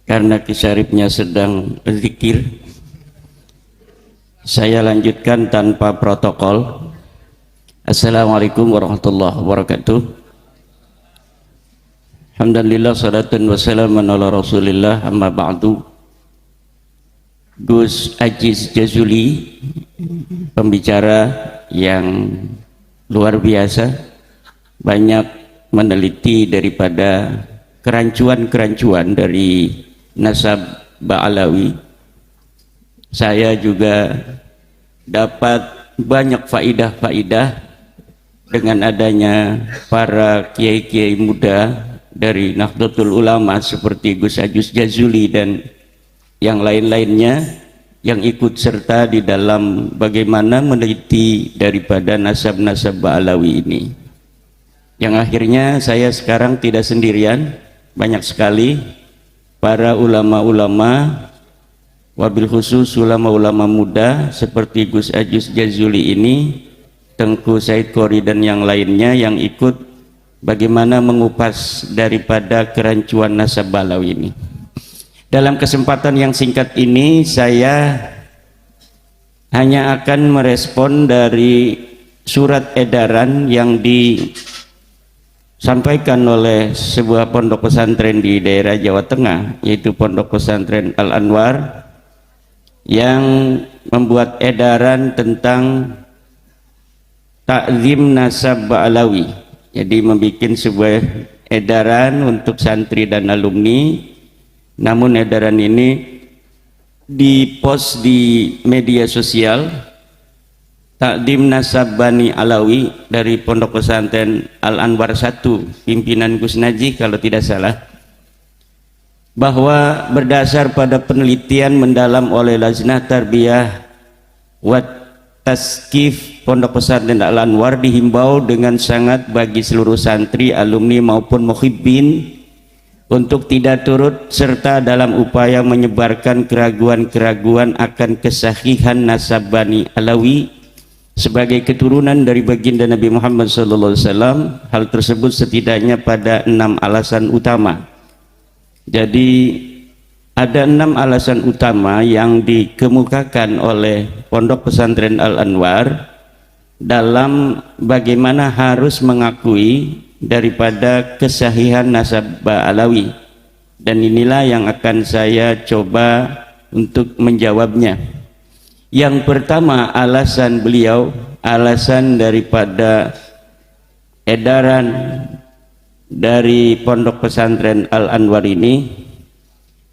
karena Kisyarifnya sedang zikir, saya lanjutkan tanpa protokol. Assalamualaikum warahmatullahi wabarakatuh. Alhamdulillah, salatan wassalamun ala rasulillah, amma ba'du. Gus Aziz Jazuli, pembicara yang luar biasa, banyak meneliti daripada kerancuan-kerancuan dari nasab Ba'alawi. Saya juga dapat banyak faidah-faidah dengan adanya para kiai-kiai muda dari Nahdlatul Ulama seperti Gus Aziz Jazuli dan yang lain-lainnya yang ikut serta di dalam bagaimana meneliti daripada nasab-nasab Ba'alawi ini. Yang akhirnya saya sekarang tidak sendirian, banyak sekali para ulama-ulama, wabil khusus ulama-ulama muda seperti Gus Aziz Jazuli ini, Tengku Said Qori dan yang lainnya yang ikut bagaimana mengupas daripada kerancuan nasab Ba'alawi ini. Dalam kesempatan yang singkat ini saya hanya akan merespon dari surat edaran yang disampaikan oleh sebuah pondok pesantren di daerah Jawa Tengah, yaitu Pondok Pesantren Al-Anwar, yang membuat edaran tentang takzim nasab Ba'alawi. Jadi membuat sebuah edaran untuk santri dan alumni, namun edaran ini dipost di media sosial. Takdim Nasab Bani Alawi dari Pondok Pesantren Al-Anwar 1, pimpinan Gus Naji kalau tidak salah, bahwa berdasar pada penelitian mendalam oleh Lajnah Tarbiyah wa Taskif Pondok Pesantren Al-Anwar, dihimbau dengan sangat bagi seluruh santri, alumni maupun muhibbin untuk tidak turut serta dalam upaya menyebarkan keraguan-keraguan akan kesahihan nasab Bani Alawi sebagai keturunan dari baginda Nabi Muhammad SAW. Hal tersebut setidaknya pada 6 alasan utama. Jadi ada 6 alasan utama yang dikemukakan oleh Pondok Pesantren Al-Anwar dalam bagaimana harus mengakui daripada kesahihan nasab Ba'alawi, dan inilah yang akan saya coba untuk menjawabnya. Yang pertama, alasan beliau, alasan daripada edaran dari Pondok Pesantren Al-Anwar ini,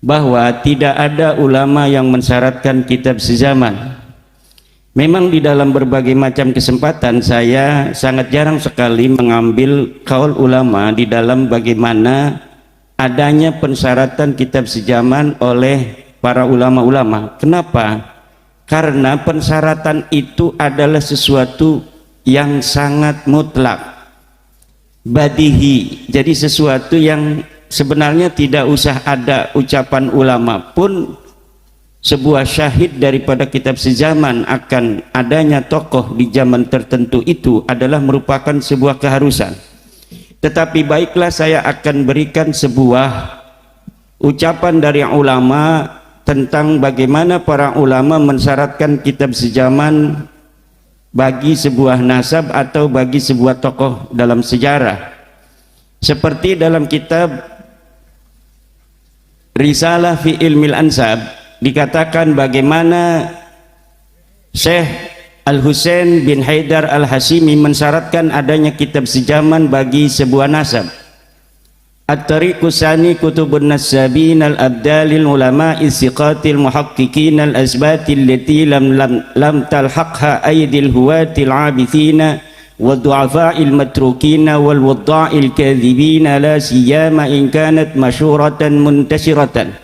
bahwa tidak ada ulama yang mensyaratkan kitab sezaman. Memang di dalam berbagai macam kesempatan saya sangat jarang sekali mengambil kaul ulama di dalam bagaimana adanya pensyaratan kitab sezaman oleh para ulama-ulama. Kenapa? Karena pensyaratan itu adalah sesuatu yang sangat mutlak, badihi. Jadi sesuatu yang sebenarnya tidak usah ada ucapan ulama pun, sebuah syahid daripada kitab sezaman akan adanya tokoh di zaman tertentu itu adalah merupakan sebuah keharusan. Tetapi baiklah, saya akan berikan sebuah ucapan dari ulama tentang bagaimana para ulama mensyaratkan kitab sezaman bagi sebuah nasab atau bagi sebuah tokoh dalam sejarah. Seperti dalam kitab Risalah fi Ilmil Ansab dikatakan bagaimana Syekh Al-Husain bin Haidar Al-Hashimi mensyaratkan adanya kitab sezaman bagi sebuah nasab. At-tariqus sani kutubun nasabin al-abdalil ulama'i siqatil muhaqqiqin al-asbatil lati lam talhaqha aydil huwatil abithina wa du'afa'il matrukina wal wadda'il kadhibina la siyama in kanat masyuratan muntashiratan.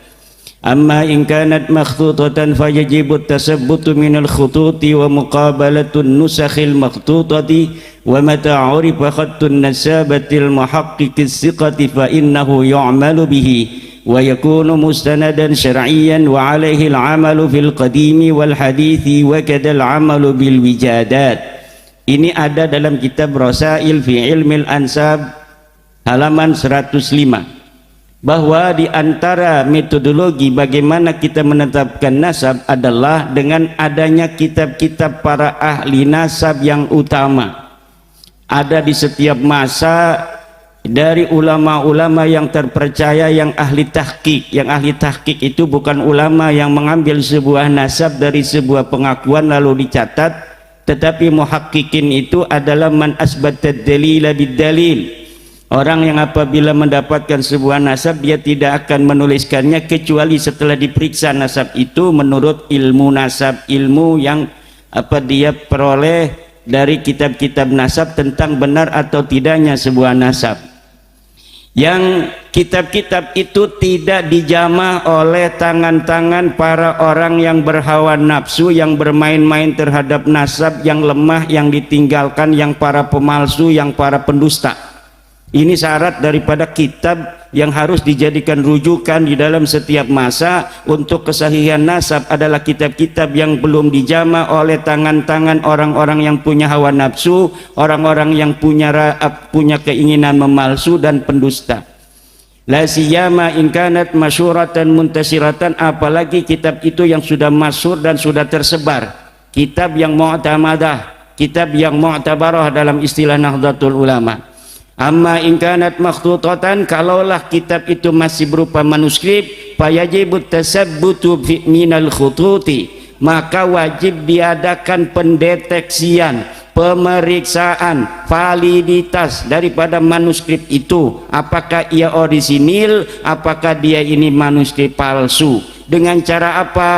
Amma in kanat makhtutatan fayajibu at-tasabbutu minal khututi wa muqabalatun nusakhil makhtutati wa mata urifa khattun nasabatil muhaqqiqis siqati fa innahu yu'malu bihi wa yakunu mustanadan syar'iyyan wa alaihi al-amalu fil qadimi wal hadithi wa kadal amalu bil wijadat. Ini ada dalam kitab Rasail fi Ilmil Ansab halaman 105. bahwa di antara metodologi bagaimana kita menetapkan nasab adalah dengan adanya kitab-kitab para ahli nasab yang utama. Ada di setiap masa dari ulama-ulama yang terpercaya, yang ahli tahqiq. Yang ahli tahqiq itu bukan ulama yang mengambil sebuah nasab dari sebuah pengakuan lalu dicatat, tetapi muhaqqiqin itu adalah man asbatad dalila bid dalil. Orang yang apabila mendapatkan sebuah nasab dia tidak akan menuliskannya kecuali setelah diperiksa nasab itu menurut ilmu nasab, ilmu yang dia peroleh dari kitab-kitab nasab tentang benar atau tidaknya sebuah nasab. Yang kitab-kitab itu tidak dijamah oleh tangan-tangan para orang yang berhawa nafsu, yang bermain-main terhadap nasab, yang lemah, yang ditinggalkan, yang para pemalsu, yang para pendusta. Ini syarat daripada kitab yang harus dijadikan rujukan di dalam setiap masa untuk kesahihan nasab adalah kitab-kitab yang belum dijamah oleh tangan-tangan orang-orang yang punya hawa nafsu, orang-orang yang punya keinginan memalsu dan pendusta. La siyama in kanat masyuratan muntasiratan, apalagi kitab itu yang sudah masyhur dan sudah tersebar, kitab yang mu'tamadah, kitab yang mu'tabarah dalam istilah Nahdlatul Ulama. Amma in kanat makhtutatan, kalaulah kitab itu masih berupa manuskrip, fayajibut tasabbutu minal khututi, maka wajib diadakan pendeteksian, pemeriksaan validitas daripada manuskrip itu, apakah ia orisinil, apakah dia ini manuskrip palsu. Dengan cara apa?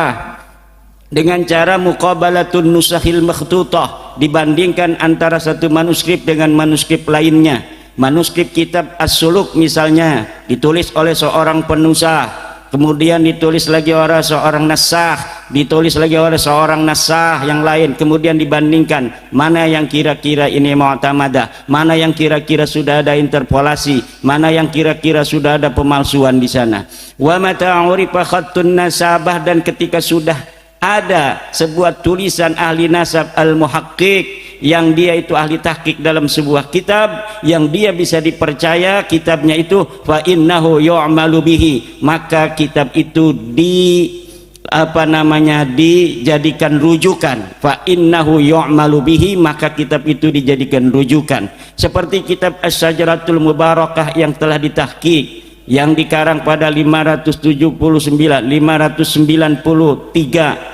Dengan cara muqabalatun nusakhil makhtutah, dibandingkan antara satu manuskrip dengan manuskrip lainnya. Manuskrip kitab As-Suluk misalnya ditulis oleh seorang penusah, kemudian ditulis lagi oleh seorang nasakh, ditulis lagi oleh seorang nasakh yang lain, kemudian dibandingkan mana yang kira-kira ini mu'tamadah, mana yang kira-kira sudah ada interpolasi, mana yang kira-kira sudah ada pemalsuan di sana. Wa mata urifa khattun nasabah, dan ketika sudah ada sebuah tulisan ahli nasab al-muhaqqiq yang dia itu ahli tahqiq dalam sebuah kitab yang dia bisa dipercaya kitabnya itu, fa innahu yu'malu bihi, maka kitab itu dijadikan rujukan. Fa innahu yu'malu bihi, maka kitab itu dijadikan rujukan. Seperti kitab Asy-Syajaratul Mubarakah yang telah ditahqiq, yang dikarang pada 593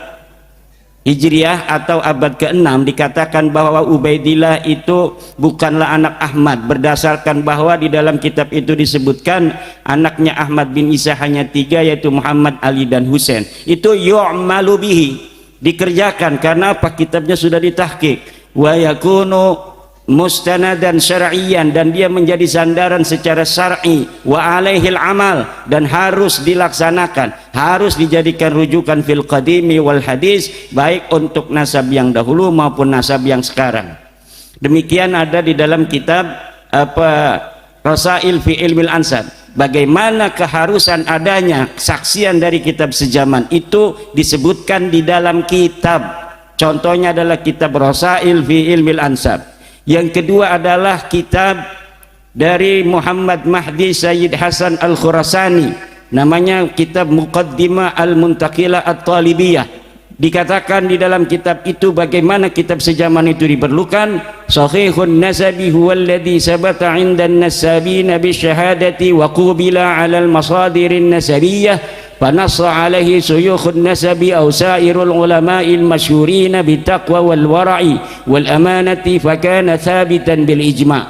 Hijriah atau abad ke-6, dikatakan bahwa Ubaidillah itu bukanlah anak Ahmad, berdasarkan bahwa di dalam kitab itu disebutkan anaknya Ahmad bin Isa hanya 3, yaitu Muhammad, Ali dan Husain. Itu yu'malu bihi, dikerjakan karena apa? Kitabnya sudah ditahqiq. Wa yakunu mustanadan syar'iyyan, dan dia menjadi sandaran secara syar'i, wa alaihil amal, dan harus dilaksanakan, harus dijadikan rujukan fil qadimi wal hadis, baik untuk nasab yang dahulu maupun nasab yang sekarang. Demikian ada di dalam kitab Rasail fi Ilmil Ansab, bagaimana keharusan adanya kesaksian dari kitab sejaman itu disebutkan di dalam kitab. Contohnya adalah kitab Rasail fi Ilmil Ansab. Yang kedua adalah kitab dari Muhammad Mahdi Sayyid Hasan Al-Khurasani, namanya kitab Muqaddimah Al-Muntaqilah At-Talibiyah. Dikatakan di dalam kitab itu bagaimana kitab sejaman itu diperlukan. Sahihun nasabi huwa alladhi sabata 'inda an-nasabina bi syahadati wa qubila 'ala al-masadirin nasabiyyah, فنص عليه شيوخ النسب أو سائر العلماء المشهورين بالتقوى والورع والأمانة فكان ثابتا بالإجماع.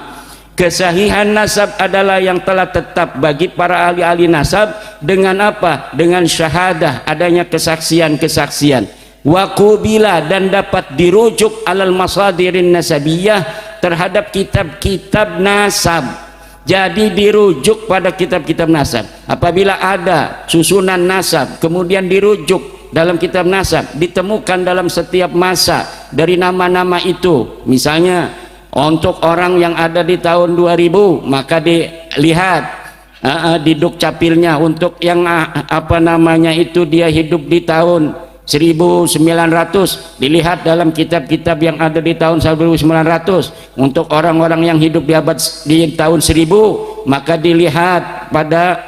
Kesahihan nasab adalah yang telah tetap bagi para ahli-ahli nasab dengan apa? Dengan syahadah, adanya kesaksian-kesaksian. Wa qubila, dan dapat dirujuk alal masadirin nasabiyah, terhadap kitab-kitab nasab. Jadi dirujuk pada kitab-kitab nasab. Apabila ada susunan nasab kemudian dirujuk dalam kitab nasab, ditemukan dalam setiap masa dari nama-nama itu, misalnya untuk orang yang ada di tahun 2000 maka dilihat di dukcapilnya, untuk yang itu dia hidup di tahun 1900 dilihat dalam kitab-kitab yang ada di tahun 1900. Untuk orang-orang yang hidup di tahun 1000 maka dilihat pada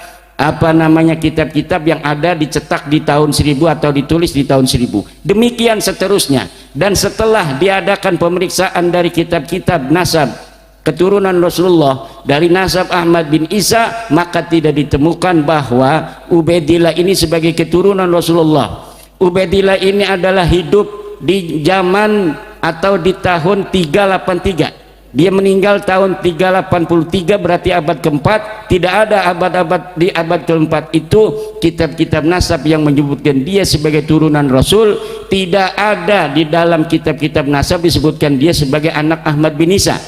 kitab-kitab yang ada dicetak di tahun 1000 atau ditulis di tahun 1000. Demikian seterusnya. Dan setelah diadakan pemeriksaan dari kitab-kitab nasab keturunan Rasulullah dari nasab Ahmad bin Isa, maka tidak ditemukan bahwa Ubaidillah ini sebagai keturunan Rasulullah. Ubaidillah ini adalah hidup di zaman atau di tahun 383. Dia meninggal tahun 383, berarti abad keempat. Tidak ada abad-abad di abad keempat itu kitab-kitab nasab yang menyebutkan dia sebagai turunan Rasul. Tidak ada di dalam kitab-kitab nasab disebutkan dia sebagai anak Ahmad bin Isa.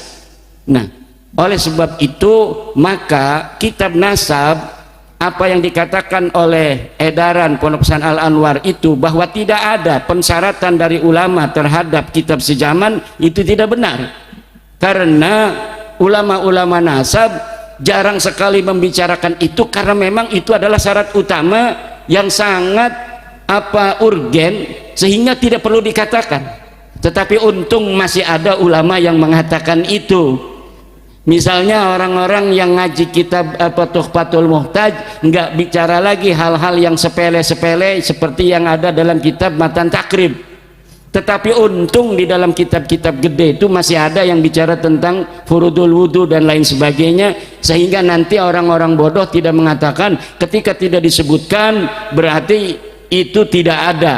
Nah, oleh sebab itu maka kitab nasab, apa yang dikatakan oleh edaran Pondok Pesantren Al-Anwar itu bahwa tidak ada pensyaratan dari ulama terhadap kitab sejaman, itu tidak benar. Karena ulama-ulama nasab jarang sekali membicarakan itu, karena memang itu adalah syarat utama yang sangat urgen sehingga tidak perlu dikatakan. Tetapi untung masih ada ulama yang mengatakan itu. Misalnya orang-orang yang ngaji kitab Tuhfatul Muhtaj nggak bicara lagi hal-hal yang sepele-sepele seperti yang ada dalam kitab Matan Takrib. Tetapi untung di dalam kitab-kitab gede itu masih ada yang bicara tentang furudul wudu dan lain sebagainya, sehingga nanti orang-orang bodoh tidak mengatakan ketika tidak disebutkan berarti itu tidak ada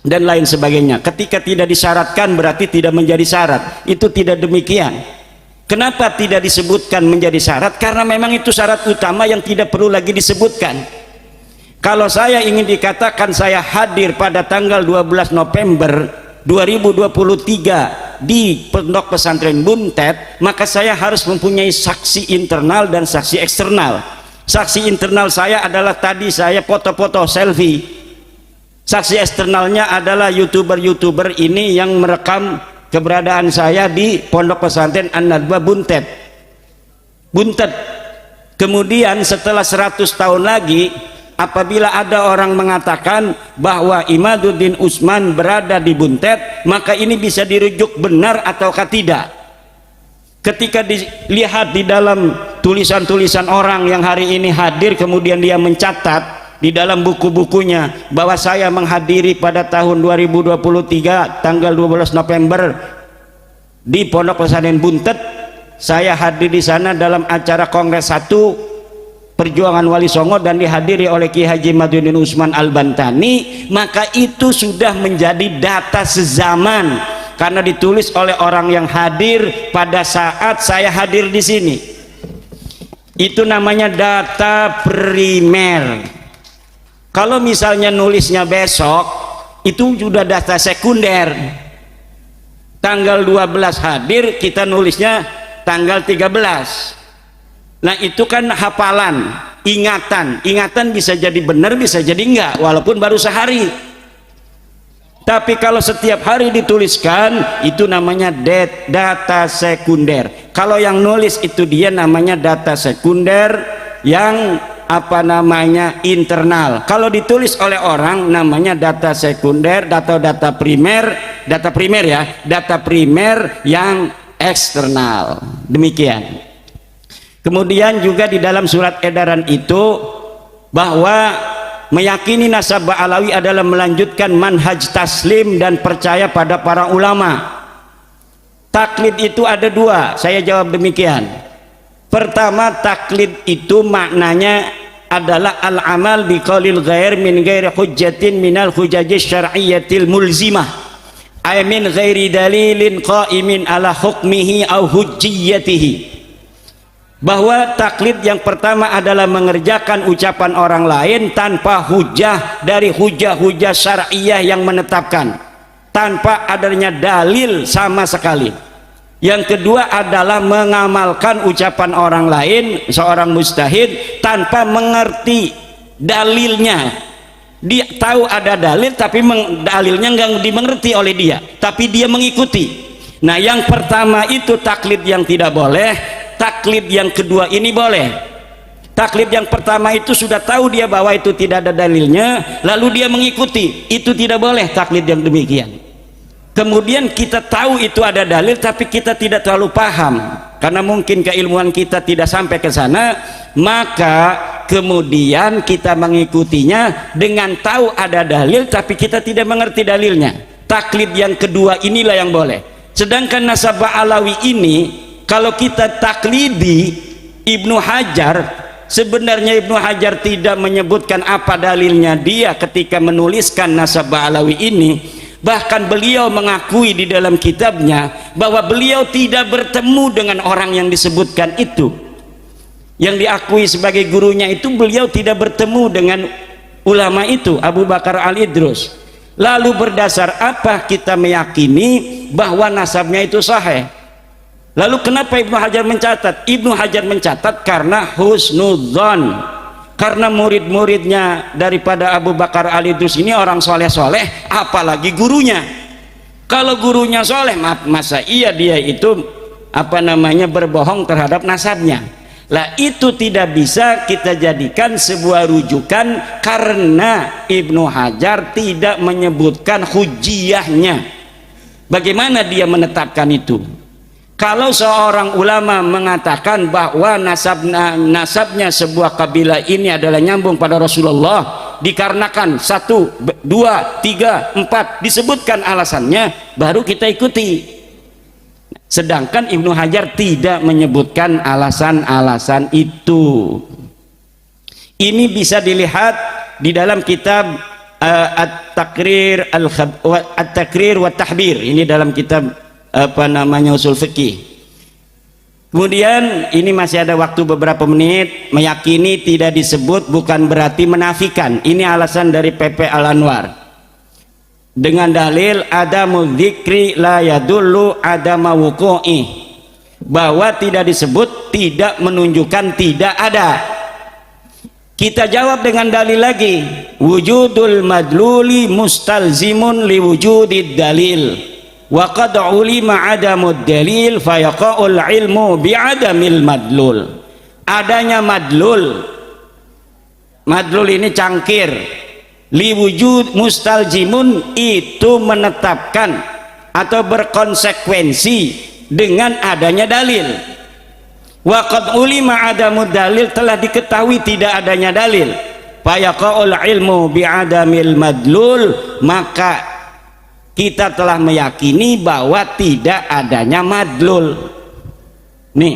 dan lain sebagainya. Ketika tidak disyaratkan berarti tidak menjadi syarat. Itu tidak demikian. Kenapa tidak disebutkan menjadi syarat? Karena memang itu syarat utama yang tidak perlu lagi disebutkan. Kalau saya ingin dikatakan saya hadir pada tanggal 12 November 2023 di Pondok Pesantren Buntet, maka saya harus mempunyai saksi internal dan saksi eksternal. Saksi internal saya adalah tadi saya foto-foto selfie. Saksi eksternalnya adalah youtuber-youtuber ini yang merekam keberadaan saya di Pondok Pesantren An-Nadwa Buntet. Kemudian setelah 100 tahun lagi, apabila ada orang mengatakan bahwa Imaduddin Utsman berada di Buntet, maka ini bisa dirujuk benar ataukah tidak. Ketika dilihat di dalam tulisan-tulisan orang yang hari ini hadir, kemudian dia mencatat di dalam buku-bukunya bahwa saya menghadiri pada tahun 2023 tanggal 12 November di Pondok Pesantren Buntet, saya hadir di sana dalam acara Kongres 1 Perjuangan Wali Songo dan dihadiri oleh Ki Haji Imaduddin Utsman Al-Bantani, maka itu sudah menjadi data sezaman karena ditulis oleh orang yang hadir pada saat saya hadir di sini. Itu namanya data primer. Kalau misalnya nulisnya besok, itu sudah data sekunder. Tanggal 12 hadir, kita nulisnya tanggal 13. Nah itu kan hafalan, ingatan bisa jadi benar bisa jadi enggak, walaupun baru sehari. Tapi kalau setiap hari dituliskan, itu namanya data sekunder. Kalau yang nulis itu dia namanya data sekunder yang internal. Kalau ditulis oleh orang namanya data sekunder atau data primer yang eksternal. Demikian. Kemudian juga di dalam surat edaran itu bahwa meyakini nasab Ba'alawi adalah melanjutkan manhaj taslim dan percaya pada para ulama. Taklid itu ada dua, saya jawab demikian. Pertama, taklid itu maknanya adalah al-amal biqaulil ghair min ghairi hujjatin minal hujajis syar'iyyatil mulzimah, ay min ghairi dalilin qaimin ala hukmihi au hujjiyatihi. Bahwa taklid yang pertama adalah mengerjakan ucapan orang lain tanpa hujah dari hujah-hujah syar'iyah yang menetapkan, tanpa adanya dalil sama sekali. Yang kedua adalah mengamalkan ucapan orang lain, seorang mujtahid, tanpa mengerti dalilnya. Dia tahu ada dalil tapi dalilnya nggak dimengerti oleh dia, tapi dia mengikuti. Nah yang pertama itu taklid yang tidak boleh. Taklid yang kedua ini boleh. Taklid yang pertama itu sudah tahu dia bahwa itu tidak ada dalilnya, lalu dia mengikuti, itu tidak boleh taklid yang demikian. Kemudian kita tahu itu ada dalil tapi kita tidak terlalu paham karena mungkin keilmuan kita tidak sampai ke sana, maka kemudian kita mengikutinya dengan tahu ada dalil tapi kita tidak mengerti dalilnya. Taklid yang kedua inilah yang boleh. Sedangkan nasabah Alawi ini kalau kita taklidi Ibnu Hajar, sebenarnya Ibnu Hajar tidak menyebutkan apa dalilnya dia ketika menuliskan nasabah Alawi ini. Bahkan beliau mengakui di dalam kitabnya bahwa beliau tidak bertemu dengan orang yang disebutkan itu, yang diakui sebagai gurunya itu. Beliau tidak bertemu dengan ulama itu, Abu Bakar Al-Idrus. Lalu berdasar apa kita meyakini bahwa nasabnya itu sahih? Lalu kenapa Ibnu Hajar mencatat? Ibnu Hajar mencatat karena husnudzon, karena murid-muridnya daripada Abu Bakar Al-Idrus ini orang soleh-soleh, apalagi gurunya. Kalau gurunya soleh, masa iya dia itu berbohong terhadap nasabnya? Lah itu tidak bisa kita jadikan sebuah rujukan karena Ibnu Hajar tidak menyebutkan hujiyahnya. Bagaimana dia menetapkan itu? Kalau seorang ulama mengatakan bahwa nasabnya sebuah kabilah ini adalah nyambung pada Rasulullah dikarenakan 1, 2, 3, 4 disebutkan alasannya, baru kita ikuti. Sedangkan Ibnu Hajar tidak menyebutkan alasan-alasan itu. Ini bisa dilihat di dalam kitab At-Takrir wa Tahbir. Ini dalam kitab usul fikih. Kemudian ini masih ada waktu beberapa menit. Meyakini tidak disebut bukan berarti menafikan. Ini alasan dari PP Al-Anwar dengan dalil adamu dzikri la yadullu adama wuqu'i, bahwa tidak disebut tidak menunjukkan tidak ada. Kita jawab dengan dalil lagi, wujudul madluli mustalzimun liwujudid dalil wa qad ulima adamud dalil fayaqa'ul ilmu bi'adamil madlul. Adanya madlul ini cangkir, liwujud mustalzimun itu menetapkan atau berkonsekuensi dengan adanya dalil. Wa qad ulima adamud dalil, telah diketahui tidak adanya dalil, fayaqa'ul ilmu bi'adamil madlul, maka kita telah meyakini bahwa tidak adanya madlul. Nih,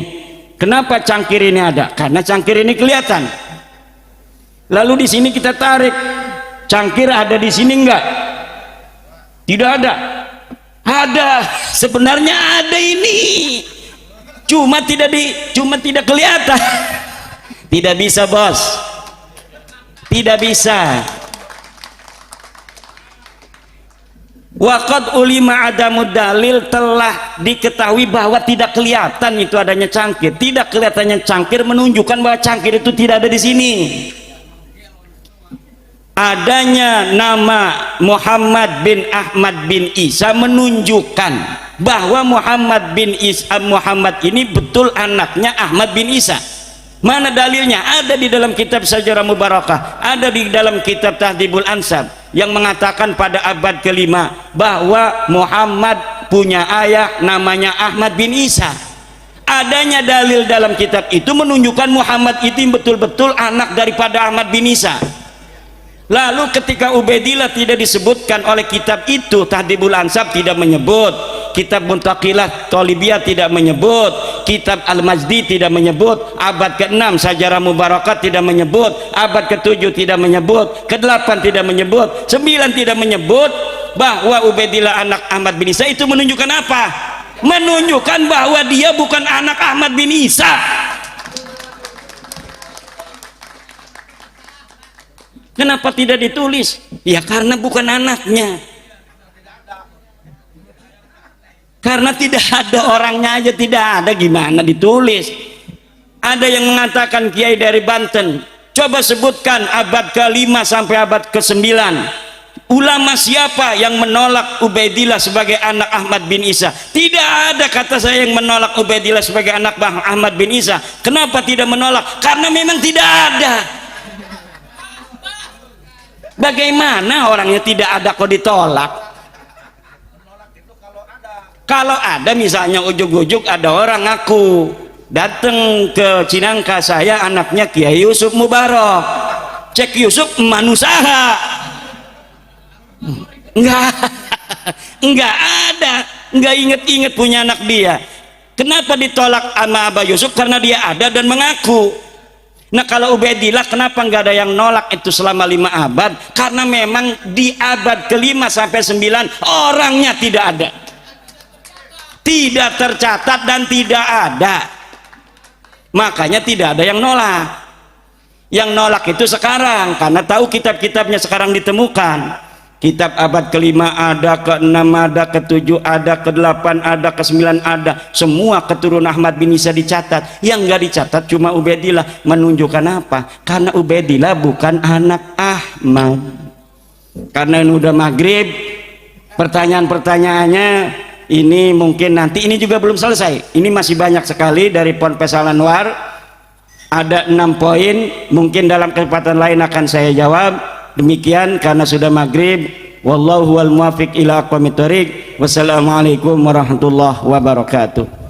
kenapa cangkir ini ada? Karena cangkir ini kelihatan. Lalu di sini kita tarik, cangkir ada di sini enggak? Tidak ada. Ada, sebenarnya ada ini. Cuma tidak kelihatan. Tidak bisa, bos. Tidak bisa. Waqad ulima adamud dalil, telah diketahui bahwa tidak kelihatan itu adanya cangkir. Tidak kelihatannya cangkir menunjukkan bahwa cangkir itu tidak ada di sini. Adanya nama Muhammad bin Ahmad bin Isa menunjukkan bahwa Muhammad ini betul anaknya Ahmad bin Isa. Mana dalilnya? Ada di dalam kitab Sajarah Mubarakah, ada di dalam kitab Tahdhibul Ansab yang mengatakan pada abad kelima bahwa Muhammad punya ayah namanya Ahmad bin Isa. Adanya dalil dalam kitab itu menunjukkan Muhammad itu betul-betul anak daripada Ahmad bin Isa. Lalu ketika Ubaidillah tidak disebutkan oleh kitab itu, Tahdhibul Ansab tidak menyebut, kitab Muntaqilah Thalibiyah tidak menyebut, kitab Al-Majdi tidak menyebut, abad ke-6 Sajarah Mubarakat tidak menyebut, abad ke-7 tidak menyebut, ke-8 tidak menyebut, 9 tidak menyebut bahwa Ubaidillah anak Ahmad bin Isa. Itu menunjukkan apa? Menunjukkan bahwa dia bukan anak Ahmad bin Isa. Kenapa tidak ditulis? Ya karena bukan anaknya. Karena tidak ada orangnya aja, tidak ada, gimana ditulis? Ada yang mengatakan kiai dari Banten, coba sebutkan abad ke-5 sampai abad ke-9 ulama siapa yang menolak Ubaidillah sebagai anak Ahmad bin Isa. Tidak ada kata saya yang menolak Ubaidillah sebagai anak Ahmad bin Isa. Kenapa tidak menolak? Karena memang tidak ada. Bagaimana orangnya tidak ada kok ditolak? Kalau ada misalnya ujuk-ujuk ada orang ngaku datang ke Cinangka, saya anaknya Kiai Yusuf Mubarak. Cek Yusuf manusaha, enggak ada, enggak inget-inget punya anak dia. Kenapa ditolak sama Abah Yusuf? Karena dia ada dan mengaku. Nah kalau Ubaidillah kenapa enggak ada yang nolak itu selama 5 abad? Karena memang di abad ke-5 sampai 9 orangnya tidak ada, tidak tercatat dan tidak ada, makanya tidak ada yang nolak. Yang nolak itu sekarang karena tahu kitab-kitabnya sekarang ditemukan. Kitab abad ke-5 ada, ke-6 ada, ke-7 ada, ke-8 ada, ke-9 ada, semua keturunan Ahmad bin Isa dicatat. Yang enggak dicatat cuma Ubaidillah. Menunjukkan apa? Karena Ubaidillah bukan anak Ahmad. Karena ini udah maghrib, pertanyaan-pertanyaannya ini mungkin nanti, ini juga belum selesai, ini masih banyak sekali dari Ponpes Al Anwar. Ada 6 poin, mungkin dalam kesempatan lain akan saya jawab. Demikian karena sudah maghrib. Wallahu wal muwafiq ila aqwamit thoriq. Wassalamualaikum warahmatullahi wabarakatuh.